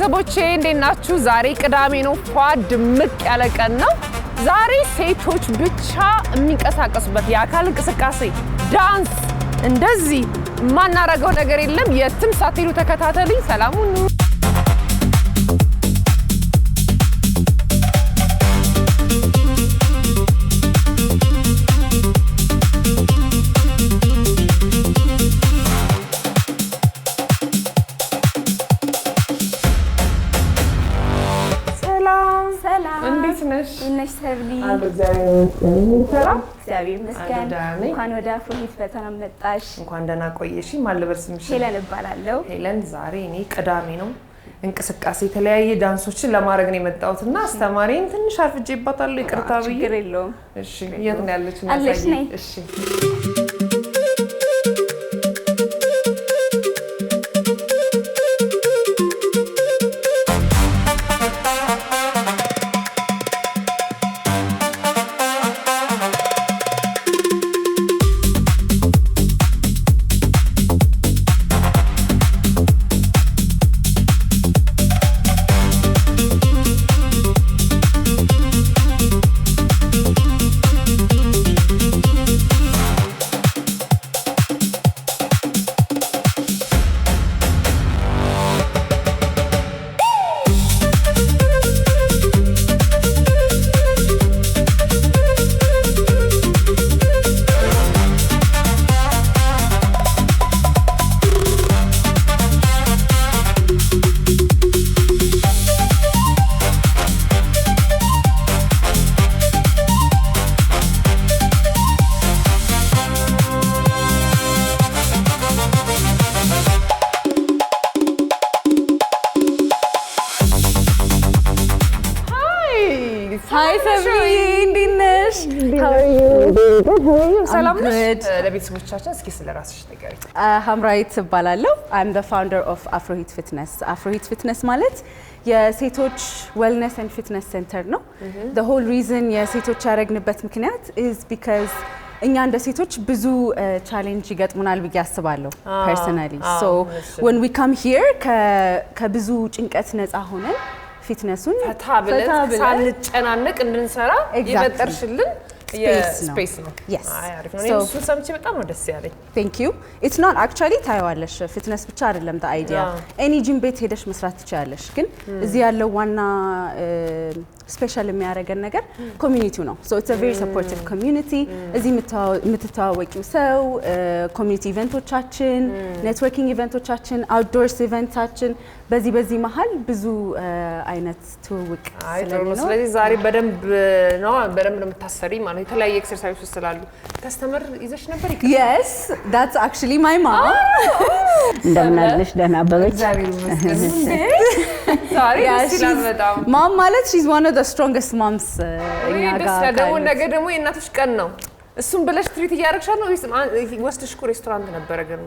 ቤተሰቦቼ እንዴት ናችሁ? ዛሬ ቅዳሜ ነው። ፏድ ምቅ ያለ ቀን ነው። ዛሬ ሴቶች ብቻ የሚንቀሳቀሱበት የአካል እንቅስቃሴ ዳንስ፣ እንደዚህ የማናረገው ነገር የለም። የትም ሳትሄዱ ተከታተሉኝ። ሰላም ሁኑ። ነሽ ሰብሊ እግዚአብሔር ይመስገን። እንኳን ወደ አፍሮሂት ፈተና መጣሽ። እንኳን ደህና ቆየሽ። ማን ልበል ስምሽ? ሄለን እባላለሁ። ሄለን፣ ዛሬ እኔ ቅዳሜ ነው እንቅስቃሴ የተለያየ ዳንሶችን ለማድረግ ነው የመጣሁትና አስተማሪን ትንሽ አርፍጄባታለሁ። ይቅርታ ብዬ። ችግር የለውም። እሺ፣ የት ነው ያለችው? አለሽ ነይ። እሺ ሃይ ሰብሊ፣ እንዴት ነሽ? ሰላም ነሽ? ለቤተሰቦቻችን እስኪ ስለራስሽ ንገሪኝ። ሀምራዊት እባላለሁ። I'm the founder of Afrohit Fitness. Afrohit Fitness ማለት የሴቶች ዌልነስ ኤንድ ፊትነስ ሴንተር ነው። the whole reason የሴቶች ያደረግንበት ምክንያት is because እኛ እንደ ሴቶች ብዙ ቻሌንጅ ይገጥሙናል ብዬ አስባለሁ personally. So when we come here ከብዙ ጭንቀት ነፃ ሆነን ፊትነሱን ፈታ ብለን ሳንጨናነቅ እንድንሰራ የፈጠርሽልን ስፔስ ነው። Yes. አሪፍ ነው። እኔ እሱን ሰምቼ በጣም ነው ደስ ያለኝ። Thank you. It's not actually ታይዋለሽ። ፊትነስ ብቻ አይደለም the idea. Any gym ቤት ሄደሽ መስራት ትችላለሽ። ግን እዚህ ያለው ዋና ስፔሻል የሚያደርገን ነገር ኮሚኒቲው ነው። So it's a very supportive community. እዚህ የምትተዋወቂው ሰው ኮሚኒቲ ኢቨንቶቻችን፣ ኔትወርኪንግ ኢቨንቶቻችን፣ አውትዶርስ ኢቨንታችን በዚህ መሃል ብዙ አይነት ትውውቅ ስለሚኖር ስለዚህ ዛሬ በደንብ ነው የምታሰሪ ማለት የተለያየ ኤክሰርሳይዞች ስላሉ ከስተመር ይዘሽ ነበር? Yes, that's actually my mom. እንደምን አለሽ? ደህና አበበች? ዛሬ ሲላል በጣም ማም ማለት she's one of the strongest moms እኛ ጋር ደግሞ ነገ ደግሞ የእናቶች ቀን ነው። እሱም ብለሽ ትሪት እያደረግሻል ነው ወይስ ወስደሽ እኮ ሬስቶራንት ነበረ? ግን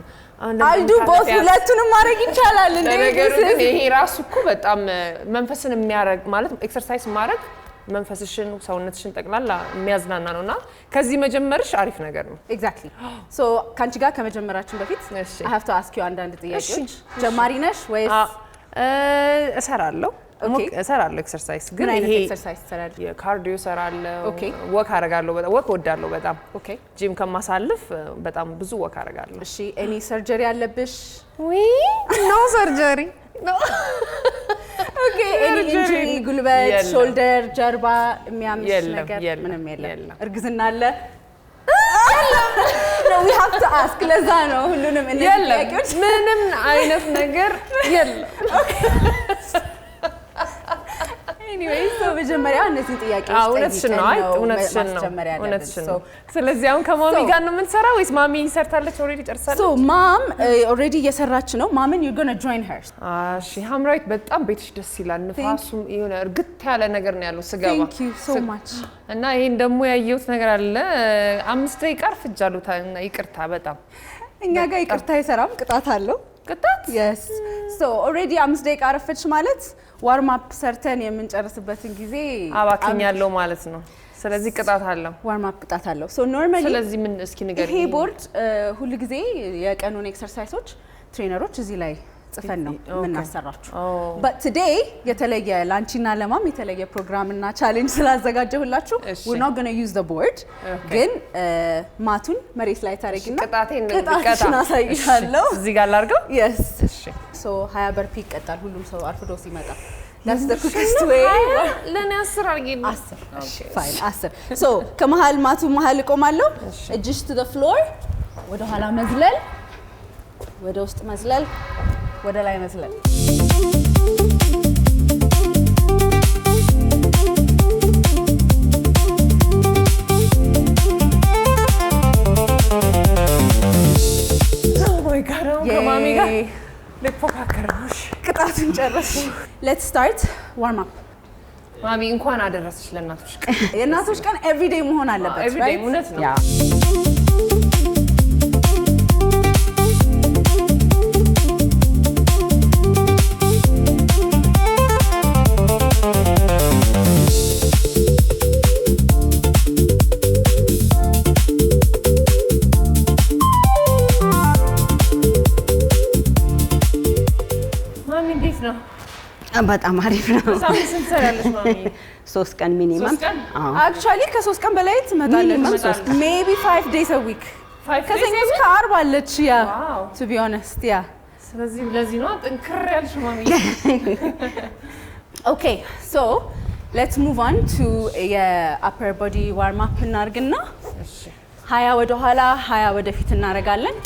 አልዱ ቦት ሁለቱንም ማድረግ ይቻላል እንዴ? ነገር ግን ይሄ ራሱ እኮ በጣም መንፈስን የሚያረግ ማለት ኤክሰርሳይዝ ማድረግ መንፈስሽን ሰውነትሽን ጠቅላላ የሚያዝናና ነውና ከዚህ መጀመርሽ አሪፍ ነገር ነው። Exactly. So ካንቺ ጋር ከመጀመራችን በፊት I have to ask you አንዳንድ ጥያቄዎች። ጀማሪ ነሽ ወይስ? እሰራለሁ ኤክሰርሳይዝ። ግን ይሄ ኤክሰርሳይዝ ትሰራለሽ? የካርዲዮ እሰራለሁ፣ ወክ አደርጋለሁ። በጣም ወክ እወዳለሁ በጣም። ኦኬ ጂም ከማሳልፍ በጣም ብዙ ወክ አደርጋለሁ። እሺ ኤኒ ሰርጀሪ አለብሽ? ኖ ሰርጀሪ ኖ። ኦኬ ኤኒ ኢንጁሪ ጉልበት፣ ሾልደር፣ ጀርባ የሚያምሽ ነገር ምንም የለም? እርግዝና አለ? No, we have to ask. ለዛ ነው ሁሉንም እነዚህ ጥያቄዎች ምንም አይነት ነገር የለም። Anyway, so መጀመሪያ እነዚህ ጥያቄዎች እውነትሽን ነው። ስለዚህ አሁን ከማሚ ጋር ነው የምንሰራው ወይስ ማሚ ሰርታለች ኦልሬዲ ጨርሳለች? So mom already እየሰራች ነው። ማምን you're going to join her. እሺ ሀምራዊት፣ በጣም ቤትሽ ደስ ይላል። ንፋሱም የሆነ እርግጥ ያለ ነገር ነው ያለው ስገባ። Thank you so much. እና ይሄን ደግሞ ያየሁት ነገር አለ 5 ደቂቃ አርፍጃለሁ። ይቅርታ በጣም እኛ ጋር ይቅርታ አይሰራም፣ ቅጣት አለው። ቅጣት? Yes. So already 5 ደቂቃ አረፈች ማለት ዋርም አፕ ሰርተን የምንጨርስበትን ጊዜ አባክኛለሁ ማለት ነው። ስለዚህ ቅጣት አለው፣ ዋርም አፕ ቅጣት አለው። So normally ስለዚህ ምን እስኪ ንገሪኝ። ይሄ ቦርድ ሁሉ ጊዜ የቀኑን ኤክሰርሳይሶች ትሬነሮች እዚህ ላይ ጽፈን ነው የምናሰራችሁ but today የተለየ ላንቺና ለማም የተለየ ፕሮግራም እና ቻሌንጅ ስላዘጋጀሁላችሁ we're not going to use the board ግን ማቱን መሬት ላይ ታረጊና ቅጣቴን አሳይሻለሁ እዚህ ጋር ላድርገው yes so 20 በርፒ ይቀጣል ሁሉም ሰው አርፍዶ ሲመጣ that's the quickest way ለኔ 10 አርጊኝ 10 fine 10 so ከመሃል ማቱ መሃል ቆማለሁ እጅሽ to the floor ወደ ኋላ መዝለል ወደ ውስጥ መዝለል ወደ ላይ መዝለል oh my god ማሚ ጋር ለፎካከራሽ ቅጣቱን ጨረሽ let's start warm up ማሚ እንኳን አደረሰሽ ለእናቶች ቀን የእናቶች ቀን every day መሆን አለበት every day እውነት ነው በጣም አሪፍ ነው ሳምንት ስንት ሰራለሽ ማሚ 3 ቀን ሚኒመም actually ከ3 ቀን በላይ ትመጣለች maybe 5 days a week ከሰኞ እስከ ዓርብ አለች to be honest ስለዚህ ለዚህ ነው ጥንክር ያልሽ ማሚ okay so let's move on to upper body warm up እናርግና እሺ 20 ወደ ኋላ 20 ወደ ፊት እናረጋለን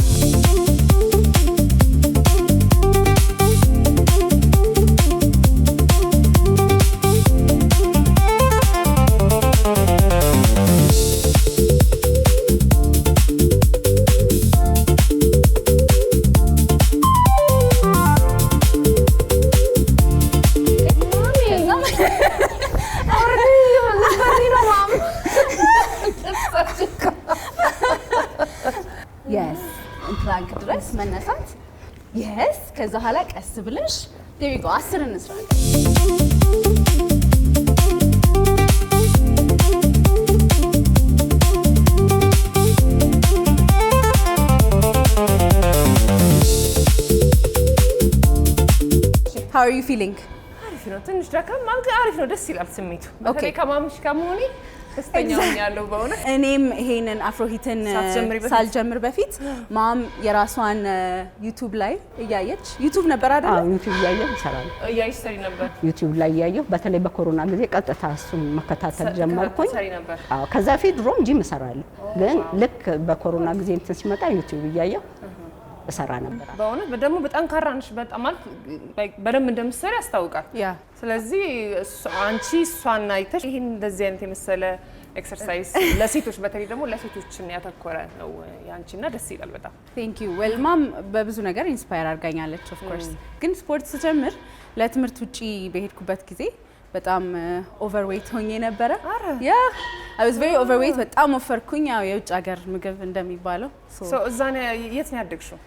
yes plank ድረስ መነሳት yes ከዛ ኋላ ቀስ ብለሽ there you go 10 እንስራ how are you feeling አሪፍ ነው ትንሽ ደከም ማለት አሪፍ ነው ደስ ይላል ስሜቱ በተለይ ከማምሽ ከመሆኔ ደስተኛው ያለው በእውነት እኔም ይሄንን አፍሮሂትን ሳልጀምር በፊት ማም የራሷን ዩቲዩብ ላይ እያየች ዩቲዩብ ነበር አይደል ዩቲዩብ እያየሁ እሰራለሁ እያየሽ ሰሪ ነበር ዩቲዩብ ላይ እያየሁ በተለይ በኮሮና ጊዜ ቀጥታ እሱን መከታተል ጀመርኩኝ ከዛ ፊት ድሮም ጂም እሰራለሁ ግን ልክ በኮሮና ጊዜ እንትን ሲመጣ ዩቲዩብ እያየሁ እሰራ ነበር በእውነት ደግሞ በጣም ካራንሽ በጣም ማለት በደንብ እንደምትሰሪ ያስታውቃል ስለዚህ አንቺ እሷን አይተሽ ይሄን እንደዚህ አይነት የመሰለ ኤክሰርሳይዝ ለሴቶች በተለይ ደግሞ ለሴቶችን ያተኮረ ነው ያንቺና ደስ ይላል በጣም ቴንክ ዩ ዌል ማም በብዙ ነገር ኢንስፓየር አድርጋኛለች ኦፍ ኮርስ ግን ስፖርት ስጀምር ለትምህርት ውጪ በሄድኩበት ጊዜ በጣም ኦቨርዌይት ሆኜ ነበር ያ I was very overweight በጣም ወፈርኩኝ ያው የውጭ ሀገር ምግብ እንደሚባለው ሶ እዛ ነው የት ነው ያደግሽው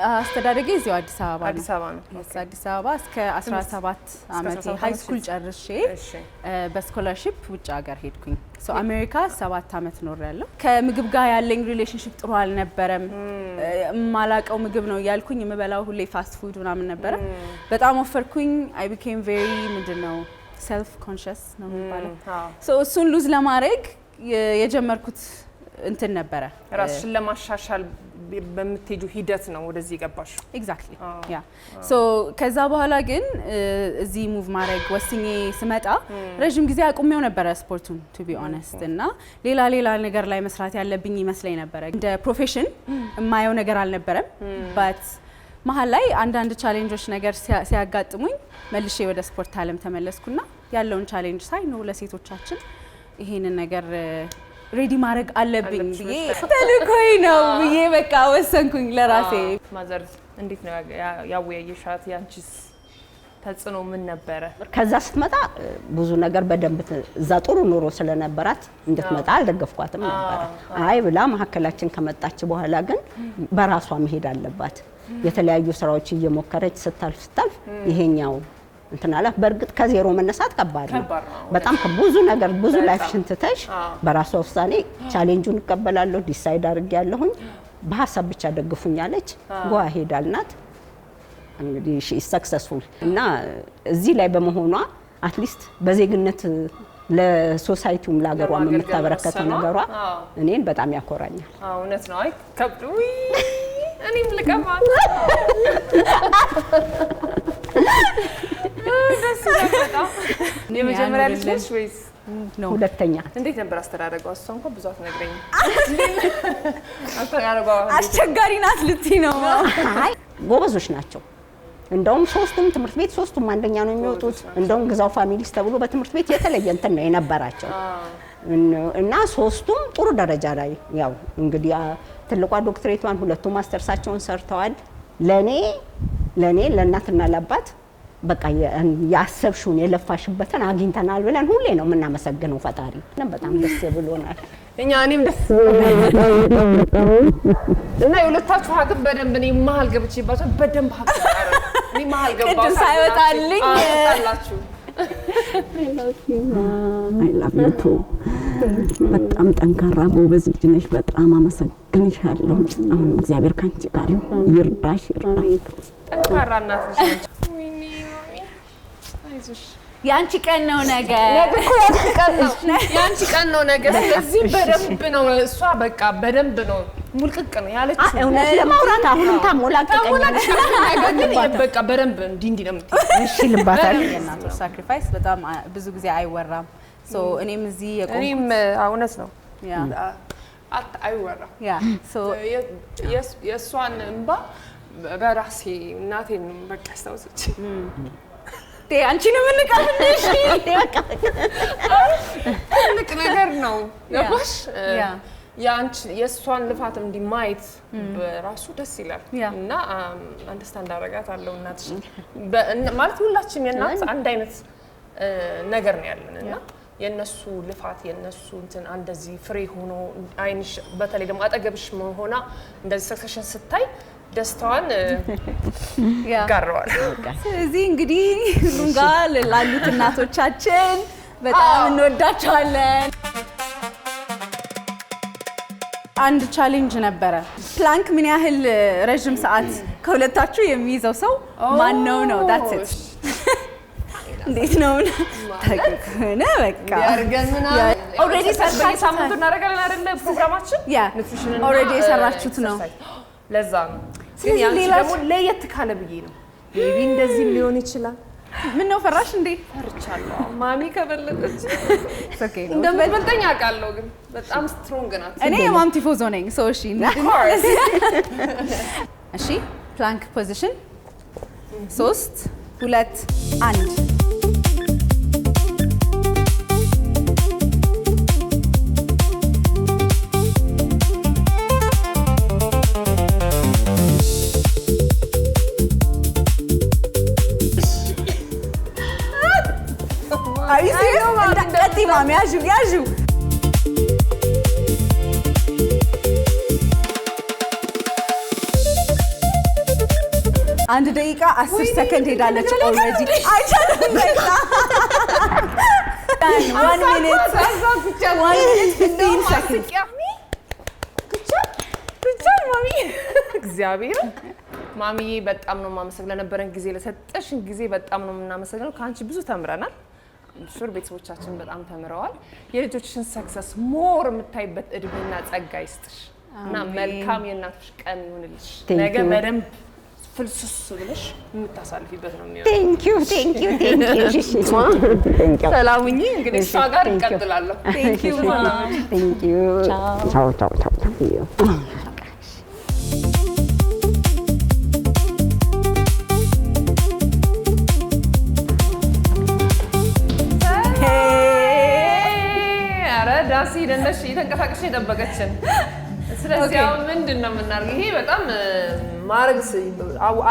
አስተዳደጌ እዚሁ አዲስ አበባ ነው አዲስ አበባ እስከ 17 አመት ሃይ ስኩል ጨርሼ በስኮላርሺፕ ውጭ ሀገር ሄድኩኝ ሶ አሜሪካ 7 አመት ኖሬያለሁ ከምግብ ጋር ያለኝ ሪሌሽንሺፕ ጥሩ አልነበረም ማላቀው ምግብ ነው ያልኩኝ የምበላው ሁሌ ፋስት ፉድ ምናምን ነበር በጣም ወፈርኩኝ I became very ምንድነው self conscious ነው የሚባለው ሶ እሱን ሉዝ ለማድረግ የጀመርኩት እንትን ነበረ ራስሽን ለማሻሻል በምትሄጁ ሂደት ነው ወደዚህ ገባሽ ኤግዛክትሊ ያ ሶ ከዛ በኋላ ግን እዚህ ሙቭ ማድረግ ወስኜ ስመጣ ረጅም ጊዜ አቁሜው ነበር ስፖርቱን ቱ ቢ ኦነስት እና ሌላ ነገር ላይ መስራት ያለብኝ ይመስለኝ ነበር እንደ ፕሮፌሽን የማየው ነገር አልነበረም በት መሀል ላይ አንዳንድ ቻሌንጆች ነገር ሲያጋጥሙኝ መልሼ ወደ ስፖርት ዓለም ተመለስኩና ያለውን ቻሌንጅ ሳይ ነው ለሴቶቻችን ይሄንን ነገር ሬዲ ማድረግ አለብኝ ብዬ ተልኮይ ነው ብዬ በቃ ወሰንኩኝ ለራሴ ማዘር እንዴት ነው ያወያየሻት ያንቺስ ተጽዕኖ ምን ነበረ ከዛ ስትመጣ ብዙ ነገር በደንብ እዛ ጥሩ ኑሮ ስለነበራት እንድትመጣ አልደገፍኳትም ነበር አይ ብላ መሀከላችን ከመጣች በኋላ ግን በራሷ መሄድ አለባት የተለያዩ ስራዎች እየሞከረች ስታልፍ ይሄኛው እንትና አለ በርግጥ ከዜሮ መነሳት ከባድ ነው በጣም ብዙ ነገር ብዙ ላይፍ ሽንትተሽ በራሷ ውሳኔ ቻሌንጁን እቀበላለሁ ዲሳይድ አድርጌያለሁኝ በሐሳብ ብቻ ደግፉኛለች ጓ ሄዳልናት እንግዲህ ሺ ኢዝ ሰክሰስፉል እና እዚህ ላይ በመሆኗ አትሊስት በዜግነት ለሶሳይቲውም ለሀገሯም የምታበረከተው ነገሯ እኔን በጣም ያኮራኛል። እውነት ነው። አይ ከብዱ እኔም ልቀማት ደስ ይላል በጣም። የመጀመሪያ ልጅ ነሽ ወይስ ነው? ሁለተኛ። እንዴት ነበር አስተዳደጓ? እሷ እንኳን ብዙ አትነግረኝም። አስተዳደጓ አስቸጋሪ ናት ልትይ ነው? አይ ጎበዞች ናቸው። እንደውም ሶስቱም ትምህርት ቤት ሶስቱም አንደኛ ነው የሚወጡት። እንደውም ግዛው ፋሚሊስ ተብሎ በትምህርት ቤት የተለየ እንትን ነው የነበራቸው እና ሶስቱም ጥሩ ደረጃ ላይ ያው እንግዲህ ትልቋ ዶክትሬቷን ሁለቱ ማስተርሳቸውን ሰርተዋል። ለኔ ለእናትና ለአባት በቃ ያሰብሽውን የለፋሽበትን አግኝተናል ብለን ሁሌ ነው የምናመሰግነው ፈጣሪ። በጣም ደስ ብሎናል። እኔም ደስ እና የሁለታችሁ ሀገር በደንብ እኔ መሀል ገብቼባቸው በደንብ ሀገር እኔ መሀል ገባሁ ሳይወጣልኝ አወጣላችሁ። አይ ላቭ ዩ ቱ በጣም ጠንካራ ጎበዝ ልጅ ነሽ። በጣም አመሰግንሻለሁ። አሁን እግዚአብሔር ካንቺ ጋር ይሁን፣ ይርዳሽ። ጠንካራ እናት ነሽ። ወይኔ አይዞሽ ያንቺ ቀን ነው ነገ። ያንቺ ቀን ነው ነገ። ስለዚህ በደንብ ነው እሷ በቃ በደንብ ነው ሙልቅቅ ነው ያለችው። እውነት ለማውራት አሁንም ታሞላቀቀኛለሽ። ነገር ግን በቃ በደንብ እንዲህ ነው የምትይው። እሺ ልባታል። የእናቶች ሳክሪፋይስ በጣም ብዙ ጊዜ አይወራም። ሶ እኔም እዚህ እኔም እውነት ነው አይወራም። የእሷን እንባ በራሴ እናቴን በቃ አስታውሰች። አንቺንም እንቀርብልሽ ትልቅ ነገር ነው ገባሽ? የእሷን ልፋት እንዲማየት በራሱ ደስ ይላል እና አንደርስታንድ አደርጋታለሁ። እናትሽ ማለት ሁላችንም የእናት አንድ አይነት ነገር ነው ያለን እና የነሱ ልፋት የነሱ እንትን እንደዚህ ፍሬ ሆኖ አይንሽ በተለይ ደግሞ አጠገብሽ ሆና እንደዚህ ሰክሰሽን ስታይ ደስታዋን ጋራዋል። ስለዚህ እንግዲህ ሁሉም ጋር ላሉት እናቶቻችን በጣም እንወዳቸዋለን። አንድ ቻሌንጅ ነበረ። ፕላንክ ምን ያህል ረጅም ሰዓት ከሁለታችሁ የሚይዘው ሰው ማን ነው? ዳትስ ኢት። እንዴት ነው ታከነ በቃ ያርገንና ኦሬዲ ሳምንቱ እናደርጋለን አይደለ? ፕሮግራማችን ኑትሪሽን ኦሬዲ የሰራችሁት ነው። ለዛ ነው ግን ያንቺ ደግሞ ለየት ካለ ብዬ ነው። ቤቢ እንደዚህ ሊሆን ይችላል። ምን ነው ፈራሽ እንዴ? ፈርቻለሁ። ማሚ ከበለጠች እንደምትበልጠኝ አውቃለሁ፣ ግን በጣም ስትሮንግ ናት። እኔ የማም ቲፎዞ ነኝ። ሶ እሺ እሺ ፕላንክ ፖዚሽን 3 2 1 ማሚ ያዡ አንድ ደቂቃ 10 ሰከንድ ሄዳለች ኦልሬዲ። አይቻልም በቃ 1 ሚኒት 15 ሰከንድ ብቻ ማሚ እግዚአብሔር ማሚዬ በጣም ነው የማመሰግነው። ለነበረን ጊዜ ለሰጠሽን ጊዜ በጣም ነው የምናመሰግነው። ከአንቺ ብዙ ተምረናል። ሹር ቤተሰቦቻችን በጣም ተምረዋል። የልጆችሽን ሰክሰስ ሞር የምታይበት እድሜና ጸጋ ይስጥሽ እና መልካም የእናቶች ቀን ይሁንልሽ። ነገ በደንብ ፍልስስ ብለሽ የምታሳልፊበት ነው የሚሆነው። ቴንክ ዩ ሰላሙኝ። እንግዲህ እሷ ጋር እንቀጥላለሁ። ቴንክ ዩ ዳሲ ደንደሽ ተንቀሳቀሽ የጠበቀችን። ስለዚህ አሁን ምንድን ነው የምናደርገው? ይሄ በጣም ማርግስ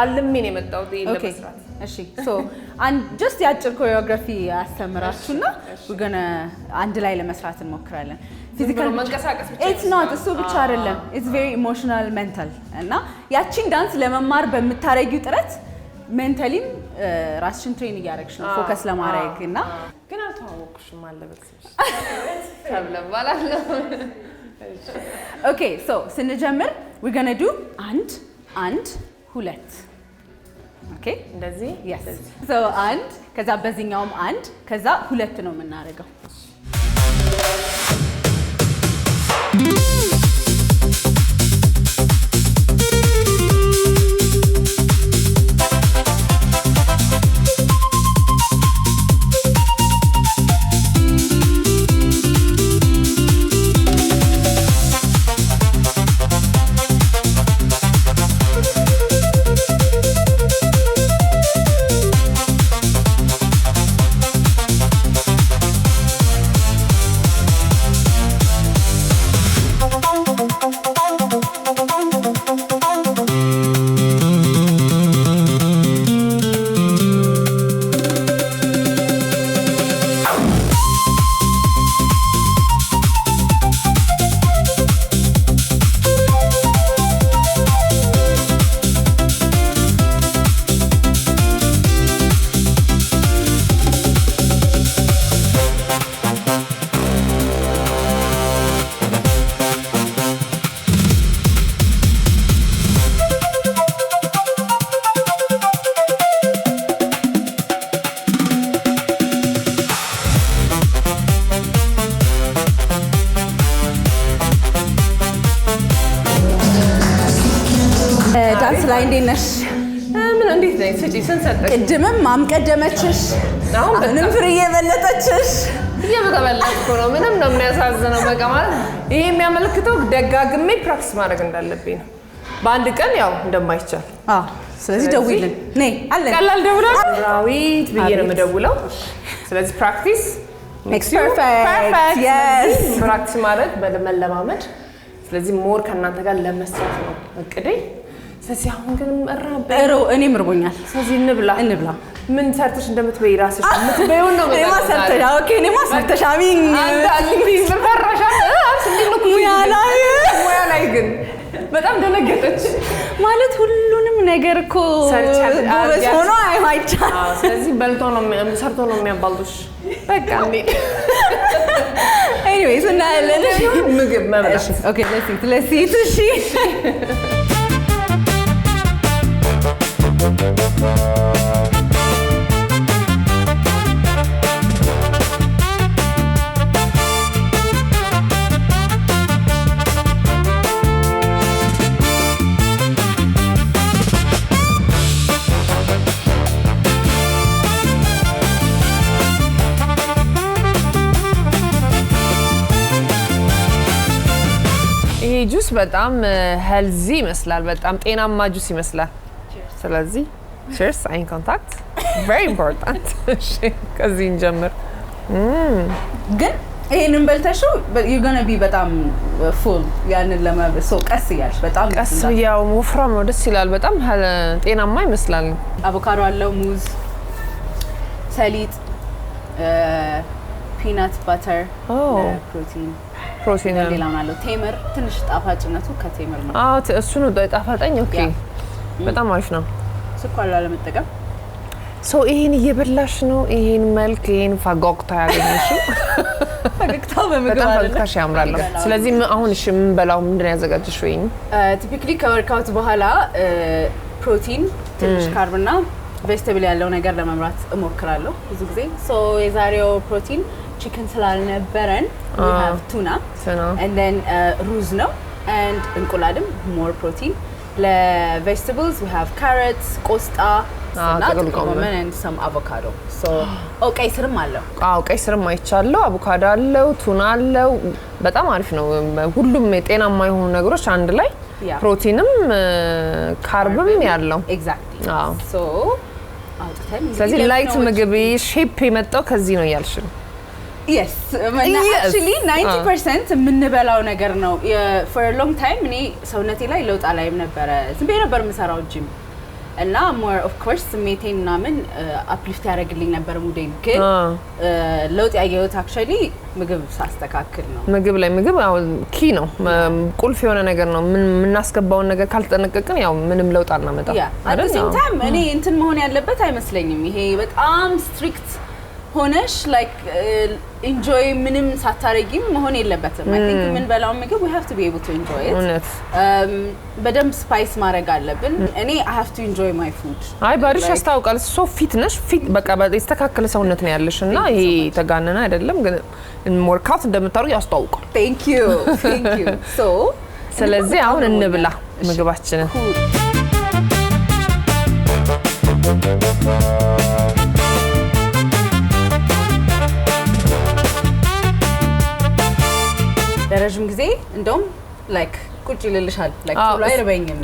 አልሜ ነው የመጣሁት ለመስራት። እሺ ሶ ጀስት ያጭር ኮሪዮግራፊ አስተምራችሁና ወገነ አንድ ላይ ለመስራት እንሞክራለን። ፊዚካል መንቀሳቀስ ብቻ ኢትስ ኖት እሱ ብቻ አይደለም። ኢትስ ቬሪ ኢሞሽናል ሜንታል እና ያቺን ዳንስ ለመማር በምታረጊው ጥረት ሜንታሊም ራስሽን ትሬን እያደረግሽ ነው ፎከስ ለማድረግ እና ግን አልተዋወቅሽም አለበስሽ ተብለባላለሁ። ኦኬ ሶ ስንጀምር we're going to do 1 1 2 ኦኬ እንደዚህ yes so አንድ ከዛ በዚህኛውም አንድ ከዛ ሁለት ነው የምናደርገው ዳንስ ላይ እንዴት ነሽ? ምን እንዴት ነኝ? ስጪ ስንሰጥሽ ቅድምም ማምቀደመችሽ አሁንም ፍሬ የበለጠችሽ እየተበላኩ ነው። ምንም ነው የሚያሳዝነው። በቃ ማለት ይሄ የሚያመለክተው ደጋግሜ ፕራክቲስ ማድረግ እንዳለብኝ ነው። በአንድ ቀን ያው እንደማይቻል። ስለዚህ ደውይልን ነይ አለን። ቀላል ደውላለሁ ራዊት ብዬ ነው የምደውለው። ስለዚህ ፕራክቲስ makes perfect yes ፕራክቲስ ማድረግ በመለማመድ ስለዚህ ሞር ከእናንተ ጋር ለመስራት ነው እቅዴ። ስለዚህ አሁን ግን እኔም እርቦኛል። ስለዚህ እንብላ። ምን ሰርተሽ እንደምትበይ ራስሽ የምትበይውን ነው እኔማ ሰርተሽ ኦኬ እኔማ ሰርተሽ አሚን ሙያ ላይ ግን በጣም ደነገጠች። ማለት ሁሉንም ነገር እኮ ጎበዝ ሆኖ አይቻል። ስለዚህ ሰርቶ ነው የሚያባልጡሽ። በቃ ኤኒዌይስ እናያለን። ምግብ መብላት ኦኬ let's eat እሺ ይሄ ጁስ በጣም ሄልዚ ይመስላል። በጣም ጤናማ ጁስ ይመስላል። ስለዚህ cheers አይ ኮንታክት very important እሺ ከዚህ እንጀምር። ግን ይሄንን በልተሽው you're going to be በጣም full ያንን ለማብሰል ሰው ቀስ እያልሽ በጣም ቀስ ያው ወፍራም ነው። ደስ ይላል። በጣም ጤናማ ይመስላል። አቮካዶ አለው፣ ሙዝ፣ ሰሊጥ፣ ፒናት ባተር ፕሮቲን ሌላም አለው። ቴምር ትንሽ ጣፋጭነቱ ከቴምር ነው። እሱ ነው ጣፋጠኝ። ኦኬ በጣም አሪፍ ነው። ስኳር ላለመጠቀም ሰው ይሄን እየበላሽ ነው። ይሄን መልክ ይሄን ፈገግታ ያገኘሽው ፈገግታው በምግብ አይደለም። ፈገግታሽ ያምራል። ስለዚህ አሁን እሺ የምንበላው ምንድን ነው ያዘጋጀሽው? ወይኔ ቲፒካሊ ከወርክአውት በኋላ ፕሮቲን ትንሽ ካርብና ቬጅቴብል ያለው ነገር ለመምራት እሞክራለሁ ብዙ ጊዜ። ሶ የዛሬው ፕሮቲን ቺክን ስላልነበረን we have tuna and then ሩዝ ነው and እንቁላልም more protein። ለቬጅቴብልስ we have carrots፣ ቆስጣ እና ጥቅል ጎመን and some avocado። so ቀይ ስርም አለው። ቀይ ስርም አይቻለሁ። አቮካዶ አለው፣ ቱና አለው። በጣም አሪፍ ነው። ሁሉም ጤናማ የሆኑ ነገሮች አንድ ላይ ፕሮቲንም ካርብም ያለው ኤግዛክትሊ። so አውጥተን ስለዚህ ላይት ምግብ ሼፕ የመጣው ከዚህ ነው እያልሽ ነው? yes actually 90% የምንበላው ነገር ነው። for a long time እኔ ሰውነቴ ላይ ለውጥ አላይም ነበረ። ዝም ብዬ ነበር የምሰራው ጂም እና more of course ስሜቴን ምናምን አፕሊፍት ያደርግልኝ ነበር ሙዴን። ግን ለውጥ ያየሁት actually ምግብ ሳስተካክል ነው። ምግብ ያው ኪ ነው፣ ቁልፍ የሆነ ነገር ነው። የምናስገባውን ነገር ካልተጠነቀቅን ያው ምንም ለውጥ አናመጣም አይደል? at the same time እኔ እንትን መሆን ያለበት አይመስለኝም። ይሄ በጣም ስትሪክት ሆነሽ ላይክ ኢንጆይ ምንም ሳታረጊም መሆን የለበትም። አይ ቲንክ ምን በላው ምግብ we have to be able to enjoy it በደንብ ስፓይስ ማድረግ አለብን። እኔ I have to enjoy my food አይ ባሪሽ ያስታውቃል ሶ ፊት ነሽ ፊት በቃ የተስተካከለ ሰውነት ነው ያለሽ እና ይሄ ተጋነነ አይደለም ግን ወርክአውት እንደምታደርጉ ያስታውቃል። thank you so ስለዚህ አሁን እንብላ ምግባችንን። ለረጅም ጊዜ እንደውም ላይክ ቁጭ ይልልሻል ላይክ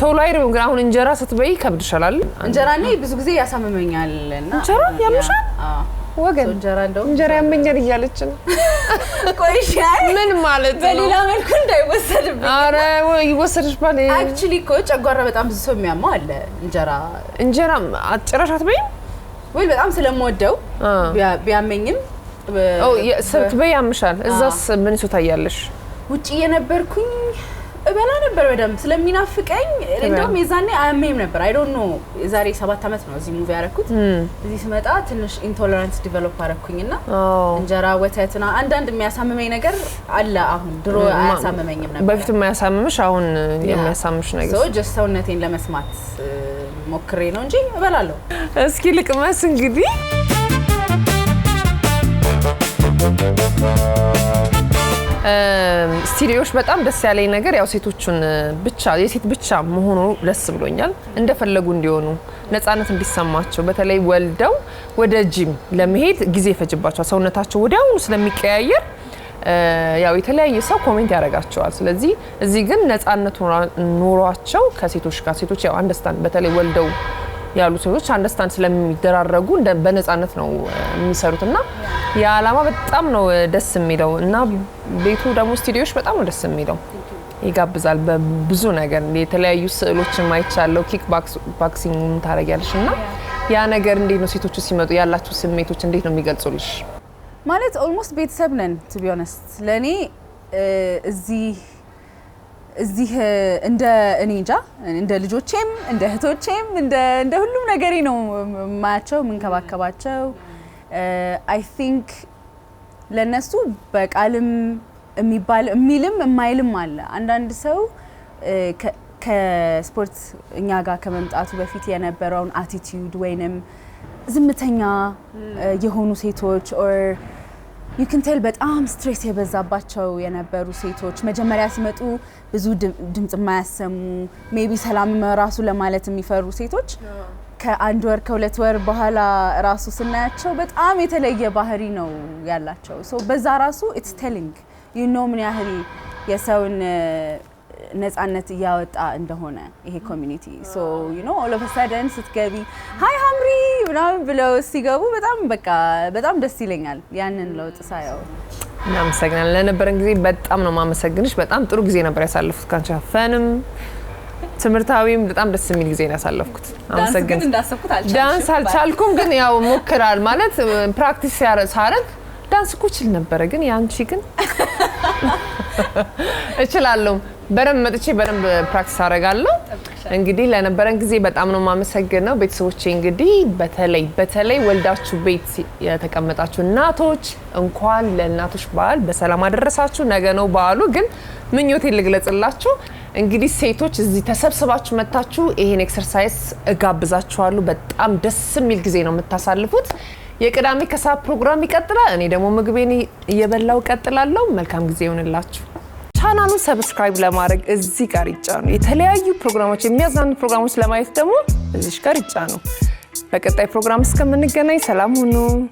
ቶሎ አይርበኝም ግን አሁን እንጀራ ስትበይ ከብድሻል። እንጀራ እኔ ብዙ ጊዜ ያሳመመኛልና እንጀራ ያምሻል ወገን እንጀራ ያመኛል እያለች ነው። ቆይሽ ምን ማለት ነው? በሌላ መልኩ እንዳይወሰድብኝ። አረ ይወሰድሽባል። አክቹሊ እኮ ጨጓራ በጣም ብዙ ሰው የሚያማው አለ። እንጀራ አጭራሽ አትበይም ወይ? በጣም ስለምወደው ቢያመኝም ስትበይ ያምሻል። እዛስ ምን ታያለሽ? ውጪ የነበርኩኝ እበላ ነበር በደንብ ስለሚናፍቀኝ። እንደውም የዛኔ አያመኝም ነበር። አይ ዶንት ኖ የዛሬ 7 አመት ነው እዚህ ሙቪ ያረኩት። እዚህ ስመጣ ትንሽ ኢንቶለራንስ ዲቨሎፕ አረኩኝና እንጀራ ወተትና አንዳንድ የሚያሳምመኝ ነገር አለ። አሁን ድሮ አያሳምመኝም ነበር። በፊት የሚያሳምምሽ አሁን የሚያሳምምሽ ነገር ሶ ጀስት ሰውነቴን ለመስማት ሞክሬ ነው እንጂ እበላለሁ። እስኪ ልቅመስ እንግዲህ ስቱዲዮሽ በጣም ደስ ያለኝ ነገር ያው ሴቶቹን ብቻ የሴት ብቻ መሆኑ ደስ ብሎኛል። እንደፈለጉ እንዲሆኑ ነፃነት እንዲሰማቸው በተለይ ወልደው ወደ ጂም ለመሄድ ጊዜ ይፈጅባቸዋል። ሰውነታቸው ወዲያውኑ ስለሚቀያየር ያው የተለያየ ሰው ኮሜንት ያደርጋቸዋል። ስለዚህ እዚህ ግን ነፃነት ኖሯቸው ከሴቶች ጋር ሴቶች ያው አንደርስታንድ በተለይ ወልደው ያሉ ሰዎች አንደርስታንድ ስለሚደራረጉ በነፃነት ነው የሚሰሩትና የዓላማ በጣም ነው ደስ የሚለው እና ቤቱ ደግሞ ስቱዲዮሽ በጣም ነው ደስ የሚለው። ይጋብዛል በብዙ ነገር የተለያዩ ስዕሎችን ማይቻለው ኪክ ባክሲንግ ታረጋለሽ እና ያ ነገር እንዴት ነው ሴቶቹ ሲመጡ ያላችሁ ስሜቶች እንዴት ነው የሚገልጹልሽ? ማለት ኦልሞስት ቤተሰብ ነን ቱ ቢ ኦነስት ለኔ እዚህ እንደ እኔ እንጃ እንደ ልጆቼም እንደ እህቶቼም እንደ ሁሉም ነገሬ ነው ማያቸው ምንከባከባቸው። አይ ቲንክ ለነሱ በቃልም የሚባል የሚልም የማይልም አለ። አንዳንድ ሰው ከስፖርት እኛ ጋር ከመምጣቱ በፊት የነበረውን አቲቲዩድ ወይንም ዝምተኛ የሆኑ ሴቶች ኦር you can tell በጣም ስትሬስ የበዛባቸው የነበሩ ሴቶች መጀመሪያ ሲመጡ ብዙ ድምጽ የማያሰሙ ሜቢ ሰላም ራሱ ለማለት የሚፈሩ ሴቶች ከአንድ ወር ከሁለት ወር በኋላ ራሱ ስናያቸው በጣም የተለየ ባህሪ ነው ያላቸው። ሶ በዛ ራሱ it's telling you know ምን ያህል የሰውን ነፃነት እያወጣ እንደሆነ ይሄ ኮሚኒቲ። ሶ you know all of a sudden ስትገቢ ሃይ ሀምሪ ምናምን ብለው ሲገቡ በጣም ደስ ይለኛል ያንን ለውጥ ሳየው። እናመሰግናለን ለነበረን ጊዜ በጣም ነው ማመሰግንሽ። በጣም ጥሩ ጊዜ ነበር ያሳለፍኩት ካንቺ ፈንም ትምርታዊም በጣም ደስ የሚል ጊዜ ነው ያሳለፍኩት። አመሰግናለሁ። ዳንስ አልቻልኩም ግን ያው ሞክራል ማለት ፕራክቲስ ሳረግ ዳንስ እኮ እችል ነበረ ግን ያንቺ ግን እችላለሁ። በደንብ መጥቼ በደንብ ፕራክቲስ አደርጋለሁ። እንግዲህ ለነበረን ጊዜ በጣም ነው ማመሰግነው። ቤተሰቦቼ እንግዲህ በተለይ ወልዳችሁ ቤት የተቀመጣችሁ እናቶች እንኳን ለእናቶች በዓል በሰላም አደረሳችሁ። ነገ ነው በዓሉ ግን ምኞቴን ልግለጽላችሁ። እንግዲህ ሴቶች እዚህ ተሰብስባችሁ መጣችሁ ይሄን ኤክሰርሳይዝ እጋብዛችኋለሁ። በጣም ደስ የሚል ጊዜ ነው የምታሳልፉት። የቅዳሜ ከሰዓት ፕሮግራም ይቀጥላል። እኔ ደግሞ ምግቤን እየበላው ቀጥላለሁ። መልካም ጊዜ ይሁንላችሁ። ቻናሉን ሰብስክራይብ ለማድረግ እዚህ ጋር ይጫኑ። የተለያዩ ፕሮግራሞች የሚያዝናኑ ፕሮግራሞች ለማየት ደግሞ እዚህ ጋር ይጫኑ። በቀጣይ ፕሮግራም እስከምንገናኝ ሰላም ሁኑ።